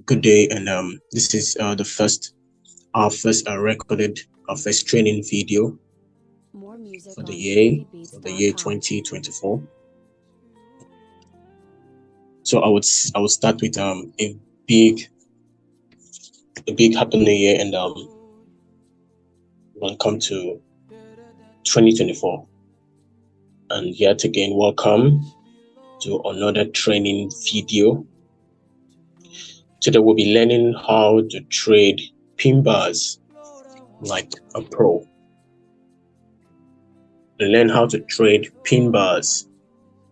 Good day, and this is the first recorded first training video for the year 2024. So I would start with a big happy new year, and welcome to 2024, and yet again welcome to another training video. Today we'll be learning how to trade pin bars like a pro. Learn how to trade pin bars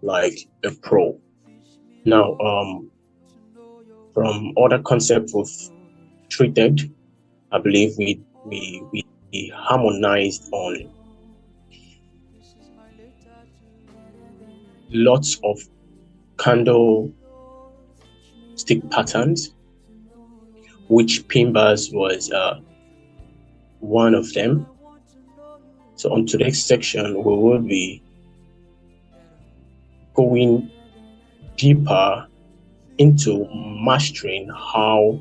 like a pro. Now, from other concepts we've treated, I believe we harmonized on lots of candlestick patterns, which pin bars was one of them. So on today's section, we will be going deeper into mastering how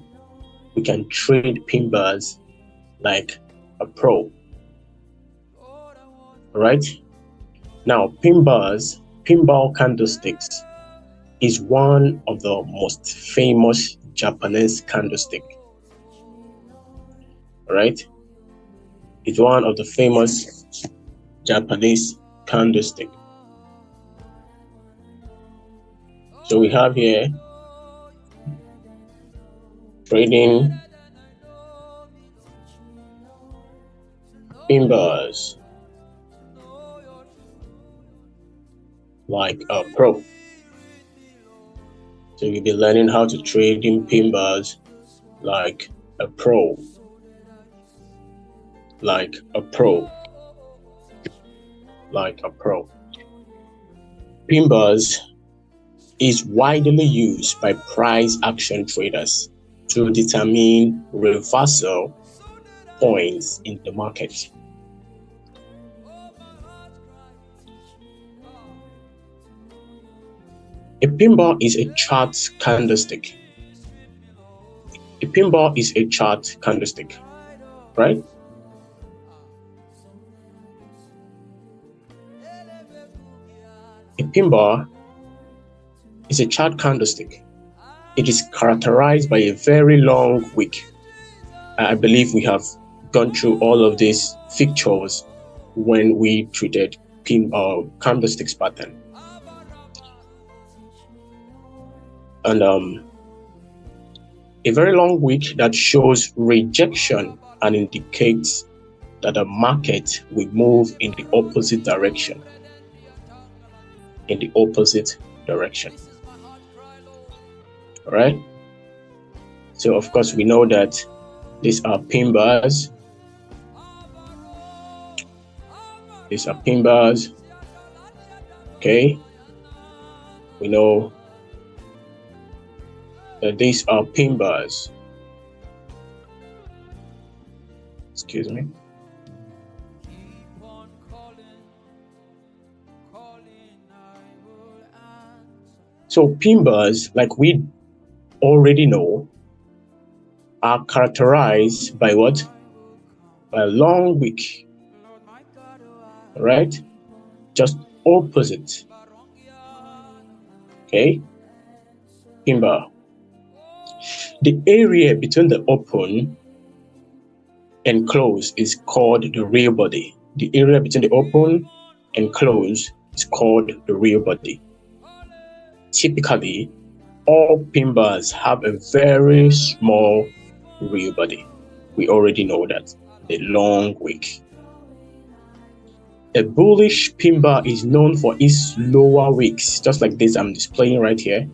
we can trade pin bars like a pro. Alright? Now, pin ball candlesticks is one of the most famous Japanese candlestick. Alright? It's one of the famous Japanese candlestick. So we have here trading pin bars like a pro. So you'll be learning how to trade in pin bars like a pro. Like a pro. Pin bars is widely used by price action traders to determine reversal points in the market. A pin bar is a chart candlestick. A pin bar is a chart candlestick, right? A pin bar is a chart candlestick. It is characterized by a very long wick. I believe we have gone through all of these features when we treated candlesticks pattern. And a very long wick that shows rejection and indicates that the market will move in the opposite direction. All right. So of course we know that these are pin bars. Okay. We know that these are pin bars. Excuse me. So pin bars, like we already know, are characterized by what? By a long wick. Right? Just opposite. Okay? Pin bar. The area between the open and close is called the real body. The area between the open and close is called the real body. Typically, all pin bars have a very small real body. We already know that. The long wick. A bullish pin bar is known for its lower wicks, just like this I'm displaying right here.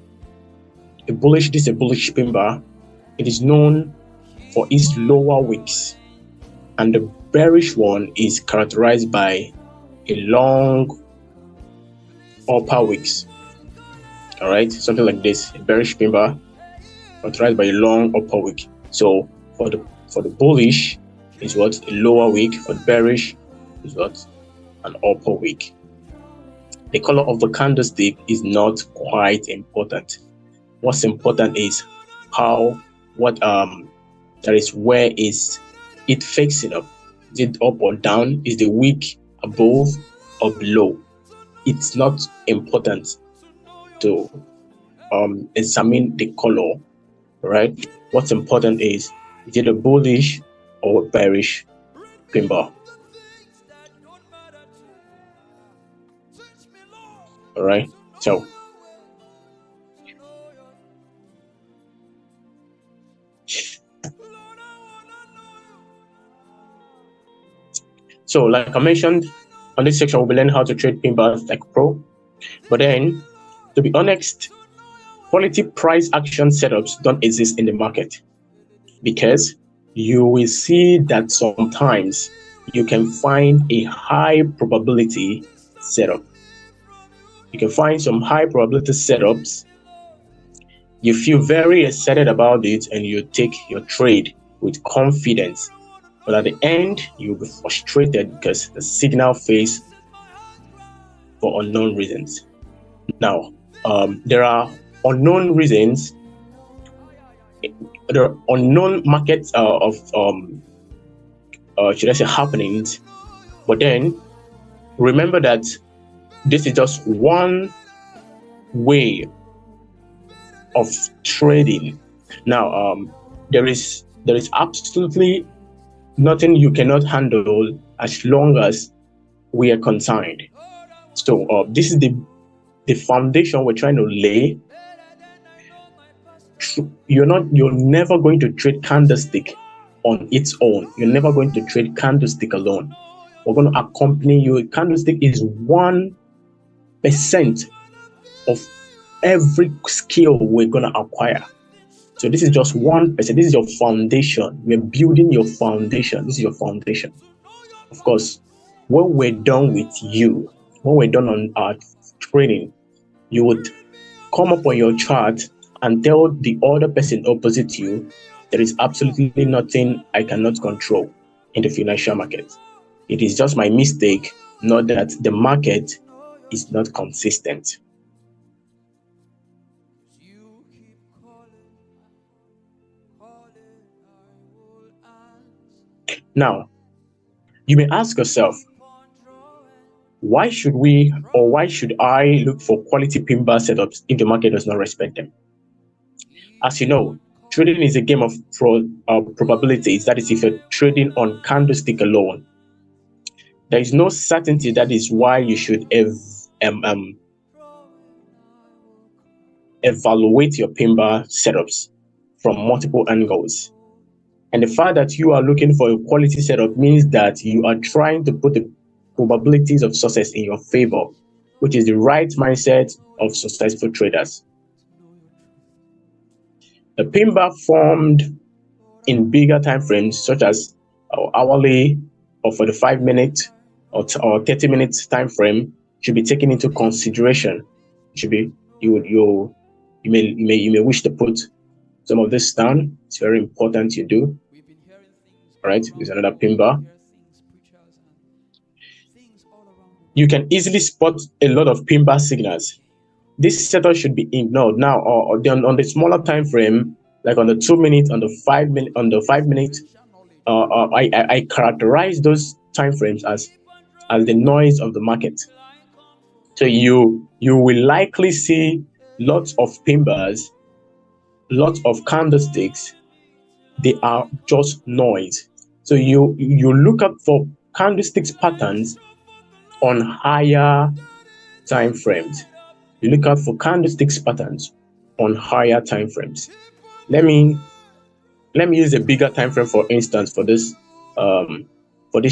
This is a bullish pin bar. It is known for its lower wicks, and the bearish one is characterized by a long upper wicks. All right, something like this. A bearish pin bar characterized by a long upper wick. So for the bullish is what? A lower wick. For the bearish is what? An upper wick. The color of the candlestick is not quite important. What's important is how what that is where is it facing up? Is it up or down? Is the wick above or below? It's not important to examine the color, right? What's important is it a bullish or bearish pin bar? All right. So like I mentioned, on this section, we'll be learning how to trade pin bars like pro. But then, to be honest, quality price action setups don't exist in the market, because you will see that sometimes you can find a high probability setup. You can find some high probability setups. You feel very excited about it and you take your trade with confidence. But at the end, you'll be frustrated because the signal fails for unknown reasons. Now, there are unknown reasons. There are unknown markets of should I say happenings. But then remember that this is just one way of trading. Now, there is absolutely nothing you cannot handle as long as we are concerned. So this is the foundation we're trying to lay. You're never going to trade candlestick on its own. You're never going to trade candlestick alone. We're going to accompany you. Candlestick is 1% of every skill we're going to acquire. So this is just 1%. This is your foundation. We're building your foundation. This is your foundation. Of course, when we're done with you, when we're done on our training, you would come up on your chart and tell the other person opposite you, there is absolutely nothing I cannot control in the financial market. It is just my mistake, not that the market is not consistent. Now, you may ask yourself, why should I look for quality pin bar setups if the market does not respect them? As you know, trading is a game of probabilities. That is, if you're trading on candlestick alone, there is no certainty. That is why you should evaluate your pin bar setups from multiple angles. And the fact that you are looking for a quality setup means that you are trying to put the probabilities of success in your favor, which is the right mindset of successful traders. The pin bar formed in bigger time frames, such as hourly or 45-minute or 30-minute time frame, should be taken into consideration. Should be you may wish to put some of this down. It's very important you do. All right, there's another pin bar. You can easily spot a lot of pin bar signals. This setup should be ignored. Now, on the smaller time frame, like on the 2 minute, on the 5 minute, I characterize those time frames as the noise of the market. So you will likely see lots of pin bars, lots of candlesticks. They are just noise. So you look up for candlesticks patterns on higher time frames. You look out for candlesticks patterns on higher time frames. Let me use a bigger time frame, for instance, for this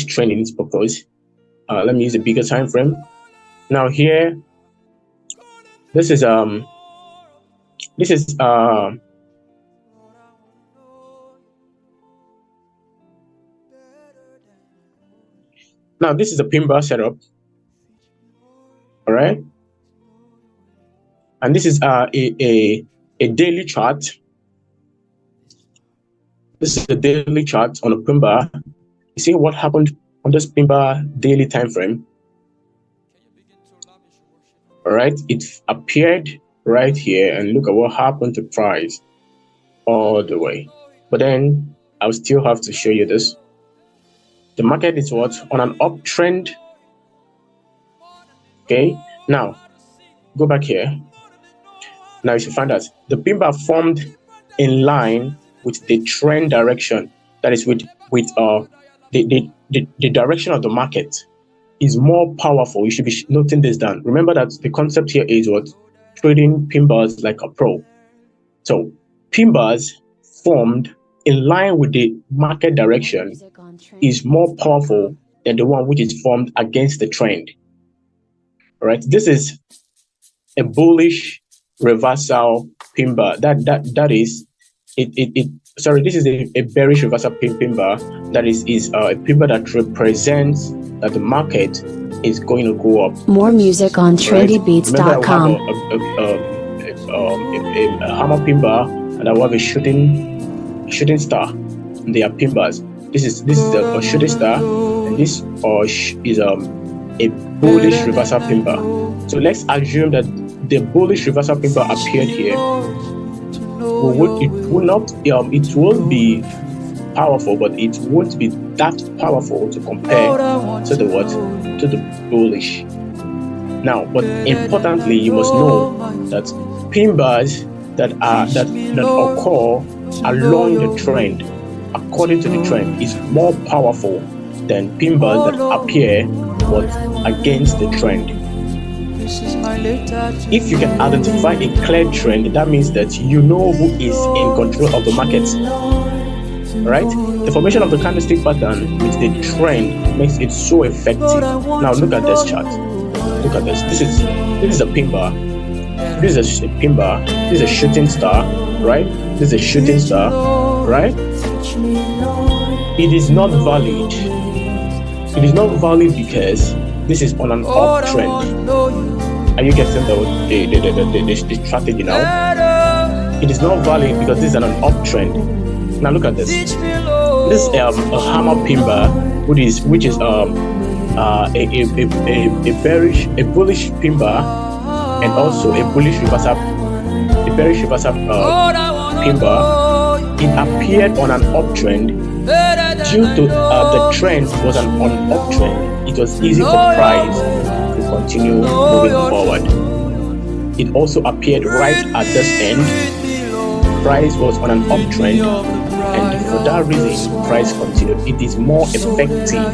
training purpose. Let me use a bigger time frame. Now here, this is now this is a pin bar setup. All right, and this is a daily chart. This is a daily chart on a pin bar. You see what happened on this pin bar daily time frame. All right, it appeared right here, and look at what happened to price all the way. But then I'll still have to show you this. The market is what? On an uptrend. Okay, now go back here. Now you should find out the pin bar formed in line with the trend direction. That is with the direction of the market is more powerful. You should be noting this down. Remember that the concept here is what? Trading pin bars like a pro. So pin bars formed in line with the market direction is more powerful than the one which is formed against the trend. All right, this is a bullish reversal pin bar. That is it. Sorry, this is a bearish reversal pin bar. That is a pin bar that represents that the market is going to go up. More music on trendybeats.com. A hammer pin bar, and I will have a shooting star. They are pin bars. This is a shooting star, and this is a bullish reversal pin bar. So let's assume that the bullish reversal pin bar appeared here. It won't be powerful, but it won't be that powerful to compare to the bullish. Now, but importantly, you must know that pin bars that occur along the trend, according to the trend, is more powerful than pin bars that appear but against the trend. If you can identify a clear trend, that means that you know who is in control of the market. Right? The formation of the candlestick pattern with the trend makes it so effective. Now look at this chart. Look at this. This is a pin bar. This is a pin bar. This is a shooting star. Right? This is a shooting star. Right? It is not valid. It is not valid because this is on an uptrend. Are you getting the strategy now? It is not valid because this is on an uptrend. Now look at this. This is a hammer pin bar, which is a bullish pin bar, and also a bearish reversal pin bar. It appeared on an uptrend. Due to the trend was on uptrend, it was easy for price to continue moving forward. It also appeared right at this end. Price was on an uptrend, and for that reason, price continued. It is more effective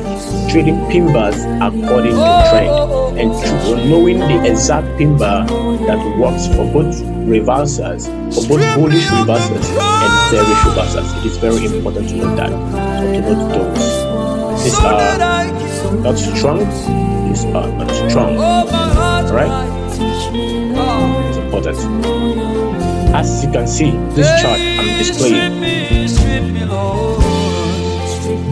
trading pin bars according to trend, and knowing the exact pin bar that works for both reversals, for both bullish reversals and bearish reversals. It is very important to know that. To note those. These are not strong. These are not strong. Right? It's important. As you can see, this chart I'm displaying.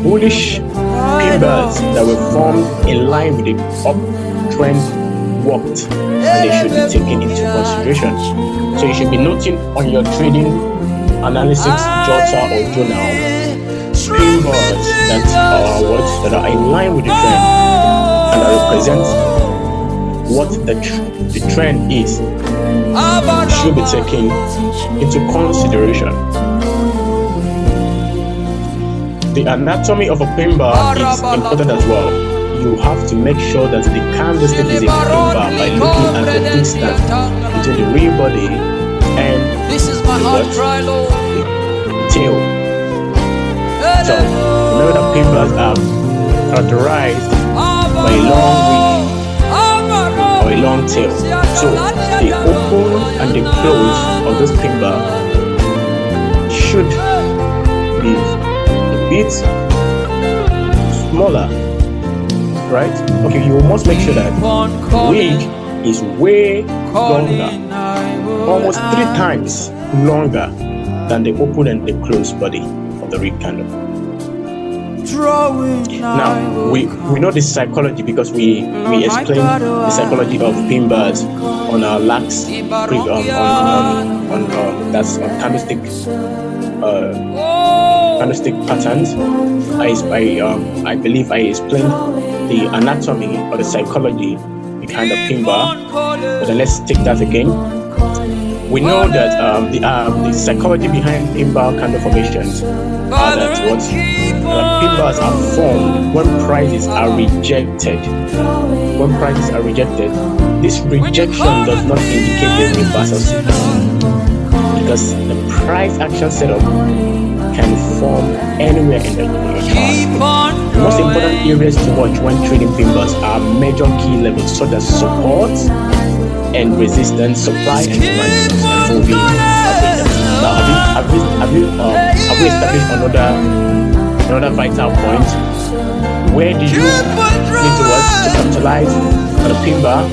Bullish pin bars that were formed in line with the uptrend worked, and they should be taken into consideration. So you should be noting on your trading analysis jotter or journal pin bars that are in line with the trend and that represent what the trend is should be taken into consideration. The anatomy of a pin bar is important as well. You have to make sure that the candlestick is a pin bar by looking at the distance between the real body and the tail. So remember that pin bars are characterized by a long wick or a long tail. So the open and the close of this pin bar should be a bit smaller. Right? Okay, you must make sure that the wick is way longer, almost 3 times longer than the open and the closed body of the rig candle. Now we know this psychology because we explained the psychology of pin bars on our last that's on candlestick patterns. I believe I explained the anatomy or the psychology behind the pin bar. But then let's take that again. We know that the psychology behind pin bar candle formations are that pin bars are formed when prices are rejected. When prices are rejected, this rejection does not indicate a reversal signal, because the price action setup can form anywhere in your chart. The most important areas to watch when trading pin bars are major key levels such as support and resistance, supply and demand, and moving averages. Now, have we established another vital point? Where do you need to watch to capitalize on a pin bar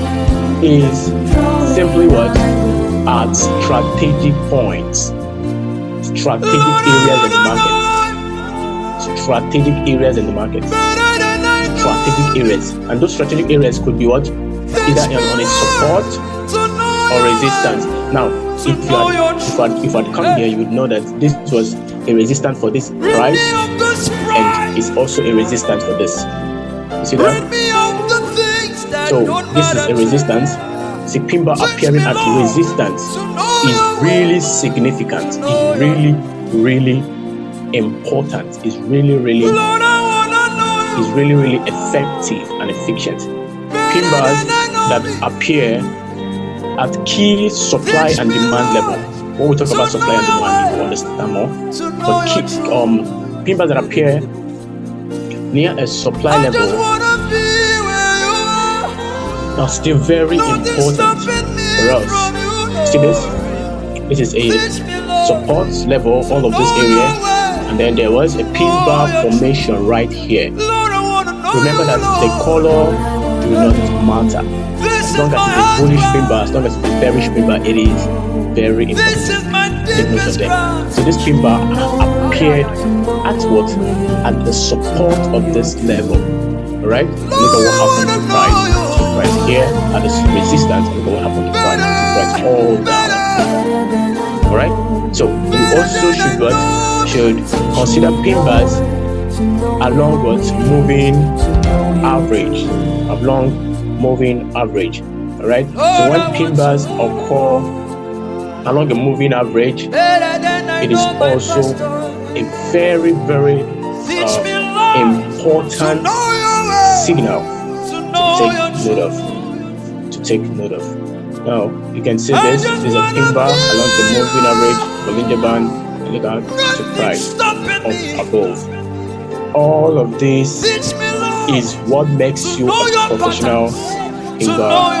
is simply what? At strategic points, strategic areas in the market, strategic areas in the market, strategic areas, and those strategic areas could be what? Either on a support or resistance. Now, if I'd come here, you would know that this was a resistance for this price, and it's also a resistance for this. You see that? So this is a resistance. See, pin bar appearing at resistance is really significant. It's really, really important. It's really, really effective and efficient. Pin bars that appear at key supply and demand level. When we talk about supply and demand, you will understand more. But pin bars that appear near a supply level are still very important for us. See this? This is a support level, all of this area, and then there was a pin bar formation right here. Remember that the color do not matter. As long as it's a bullish pin bar, as long as it's a bearish pin bar, it is very important. Take note of that. So this pin bar appeared at what? At the support of this level. Alright? Look at what happened to the price. Price here at the resistance, and what happened to price. Price all down. Alright? So you also should consider pin bars along what? Moving average. Along moving average. Alright? So when pin bars occur along a moving average, it is also a very, very important signal to take note of. Now you can see this is a pin bar along the moving average, Bollinger Band, and look at the price up above. All of this is what makes you a professional pin bar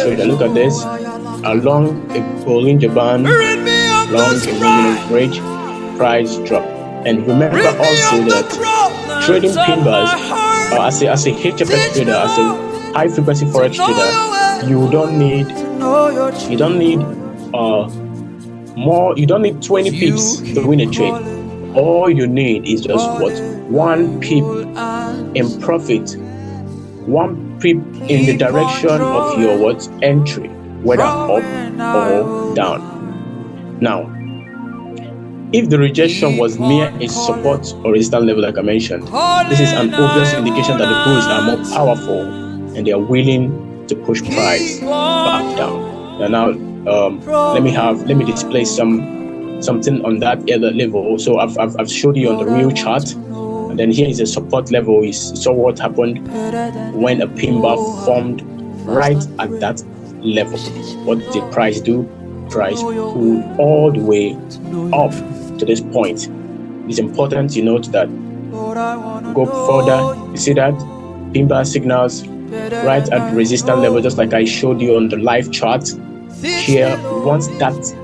trader. Look at this, along a Bollinger Band, along a moving average, price drop. And remember also that trading pin bars, as a HFX trader, as a high frequency forex trader, you don't need 20 pips to win a trade. All you need is just what? 1 pip in profit, 1 pip in the direction of your what? Entry, whether up or down. Now, if the rejection was near a support or resistance level, like I mentioned, this is an obvious indication that the bulls are more powerful and they are willing to push price back down. And now, let me display something on that other level. So I've showed you on the real chart, and then here is a support level. You saw what happened when a pin bar formed right at that level. What did price do? Price pulled all the way up to this point. It's important to note that. Go further, you see that pin bar signals right at resistance level, just like I showed you on the live chart. Here, once that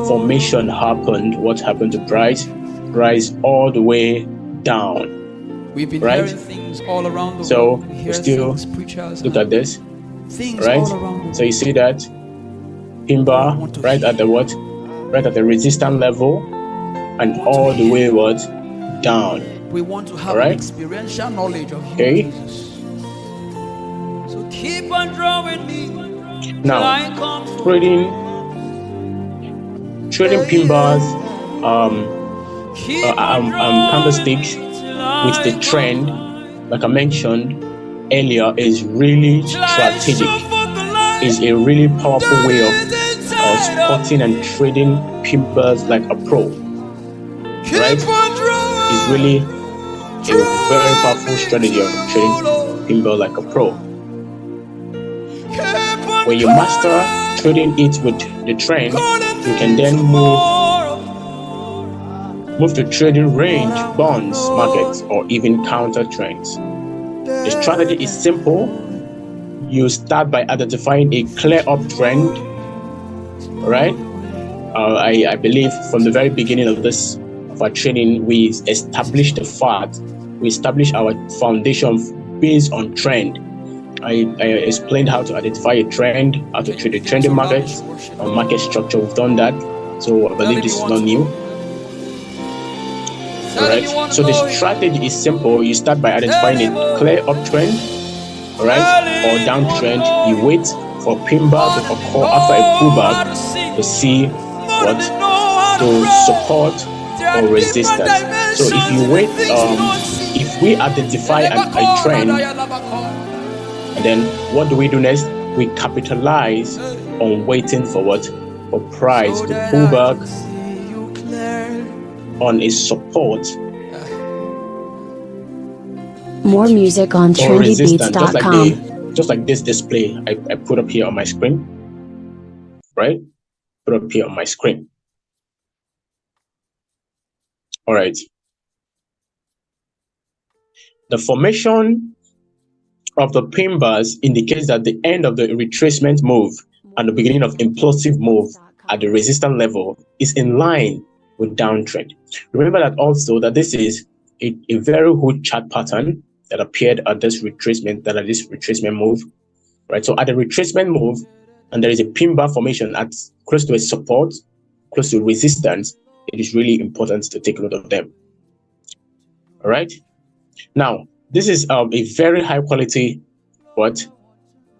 formation happened, what happened to price? Price all the way down. We've been right? hearing things all around the So world. we still look at this, right? So you see that pin bar right at the what? Right at the resistance level, and all the way what? Down. We want to have Alright? experiential knowledge of Okay. Jesus. So keep on drawing me. Now, trading pin bars, candlesticks with the trend, like I mentioned earlier, is really strategic. Is a really powerful way of spotting and trading pin bars like a pro, right? Is really a very powerful strategy of trading pin bar like a pro. When you master trading it with the trend, you can then move to trading range, bonds, markets, or even counter trends. The strategy is simple. You start by identifying a clear uptrend, right? I believe from the very beginning of our training, we established our foundation based on trend. I explained how to identify a trend, how to trade the trending markets, on market structure. We've done that, so I believe this is not new. Alright, so the strategy is simple. You start by identifying a clear uptrend, alright, or downtrend. You wait for pin bar to occur after a pullback to see what to support or resistance. So if you wait, if we identify a trend, and then what do we do next? We capitalize on waiting for what? For price to pull back on a support. More music on trendybeats.com. Just like this display I put up here on my screen, right? Put up here on my screen. All right. The formation of the pin bars indicates that the end of the retracement move and the beginning of impulsive move at the resistance level is in line with downtrend. Remember that also that this is a very good chart pattern that appeared at this retracement move, right? So at the retracement move, and there is a pin bar formation at close to a support, close to resistance, it is really important to take note of them. All right. Now, this is a very high quality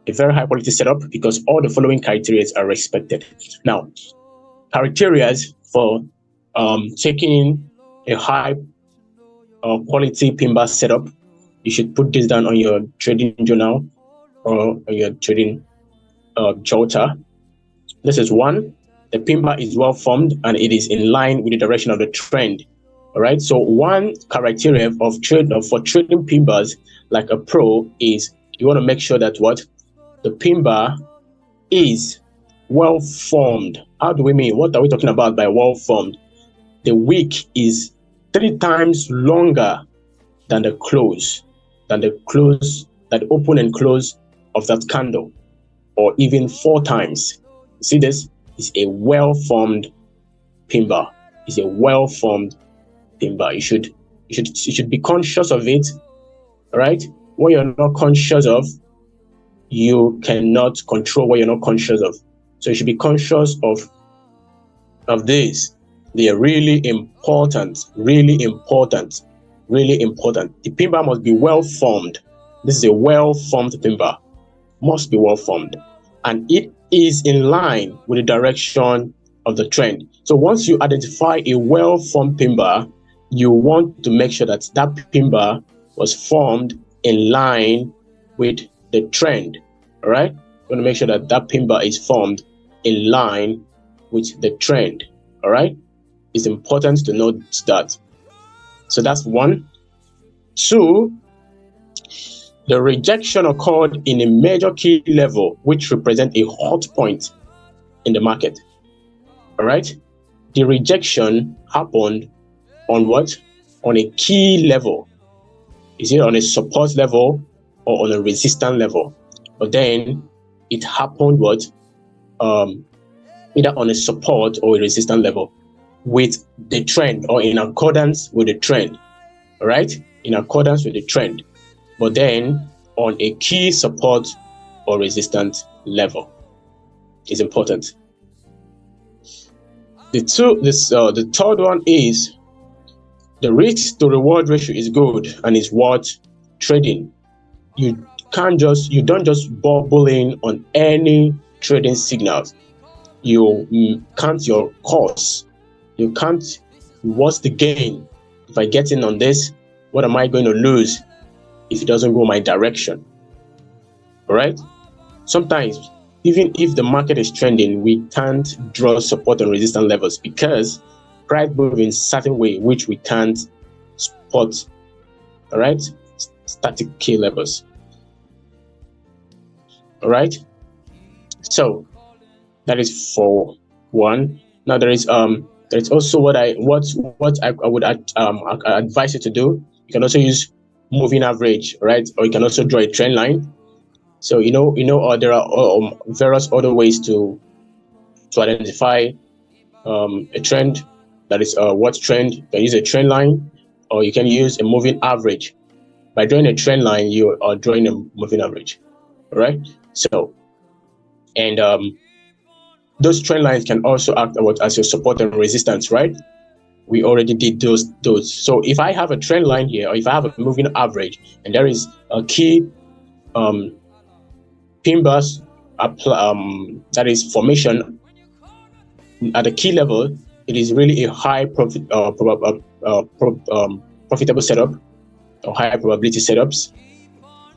setup because all the following criteria are respected. Now, criteria for taking a high quality pin bar setup, you should put this down on your trading journal or on your trading jotter. This is one. The pin bar is well formed and it is in line with the direction of the trend. All right. So one criteria for trading pin bars like a pro is you want to make sure that the pin bar is well formed. How do we mean? What are we talking about by well formed? The wick is 3 times longer than the open and close of that candle, or even 4 times. See, this is a well formed pin bar. It's a well formed pin bar. You should be conscious of it. All right. What you're not conscious of, you cannot control what you're not conscious of. So you should be conscious of this. They are really important, really important, really important. The pin bar must be well formed. This is a well formed pin bar. Must be well formed. And it is in line with the direction of the trend. So once you identify a well formed pin bar, you want to make sure that that pin bar was formed in line with the trend. All right. You want to make sure that that pin bar is formed in line with the trend. All right. It's important to note that. So that's 1. 2, the rejection occurred in a major key level, which represents a hot point in the market. All right. The rejection happened on what? On a key level. Is it on a support level or on a resistance level? But then it happened either on a support or a resistance level with the trend or in accordance with the trend. All right? In accordance with the trend. But then on a key support or resistance level is important. The third one is the risk to reward ratio is good and is worth trading. You don't just bubble in on any trading signals. You count your costs. You count what's the gain. If I get in on this, what am I going to lose if it doesn't go my direction? All right. Sometimes even if the market is trending, we can't draw support and resistance levels because price move in certain way which we can't spot. All right, static key levels. All right, so that is for one. Now there's also what I would advise you to do. You can also use moving average, right? Or you can also draw a trend line. So there are various other ways to identify a trend. That is what trend. You can use a trend line, or you can use a moving average. By drawing a trend line, you are drawing a moving average. All right. So, and those trend lines can also act as your support and resistance, right? We already did those. So if I have a trend line here, or if I have a moving average, and there is a key pin bars that is formation at the key level, it is really a high profitable setup or high probability setups.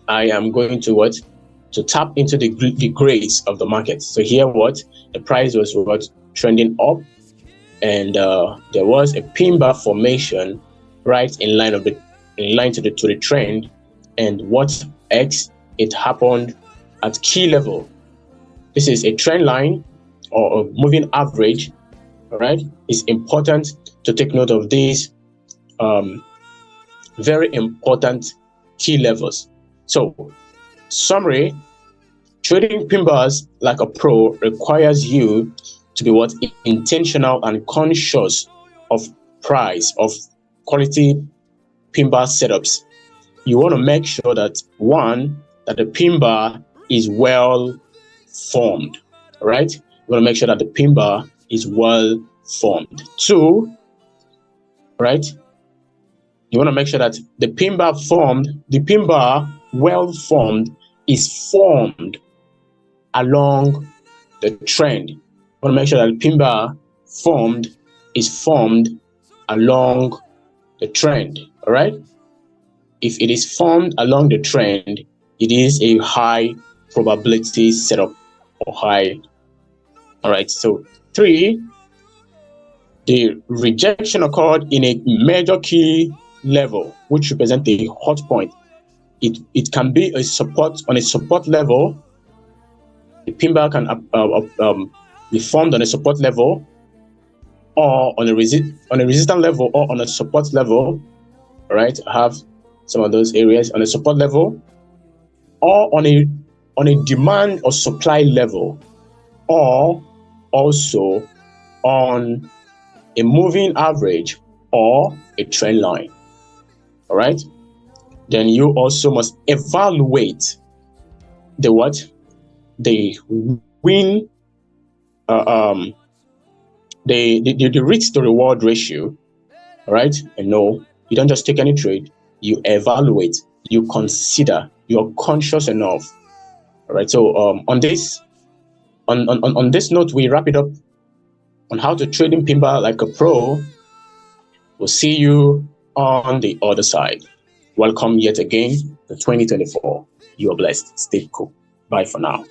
I am going to tap into the grades of the market. So here the price was trending up, and there was a pin bar formation right in line to the trend, and it happened at key level. This is a trend line or a moving average. All right, it's important to take note of these very important key levels. So, summary: trading pin bars like a pro requires you to be intentional and conscious of price, of quality pin bar setups. You want to make sure that that the pin bar is well formed, right? You want to make sure that the pin bar is well formed. 2, right? You want to make sure that the pin bar well formed is formed along the trend. You want to make sure that the pin bar is formed along the trend. All right. If it is formed along the trend, it is a high probability setup or high. All right. So 3, the rejection occurred in a major key level, which represents the hot point. It can be a support on a support level. The pin bar can be formed on a support level, or on a resistance level, or on a support level. All right, I have some of those areas on a support level, or on a demand or supply level, or also on a moving average or a trend line. All right. Then you also must evaluate the win, the risk to reward ratio. All right. And no, you don't just take any trade. You evaluate. You consider. You're conscious enough. All right. So on this note, we wrap it up on how to trade in pin bar like a pro. We'll see you on the other side. Welcome yet again to 2024. You are blessed. Stay cool. Bye for now.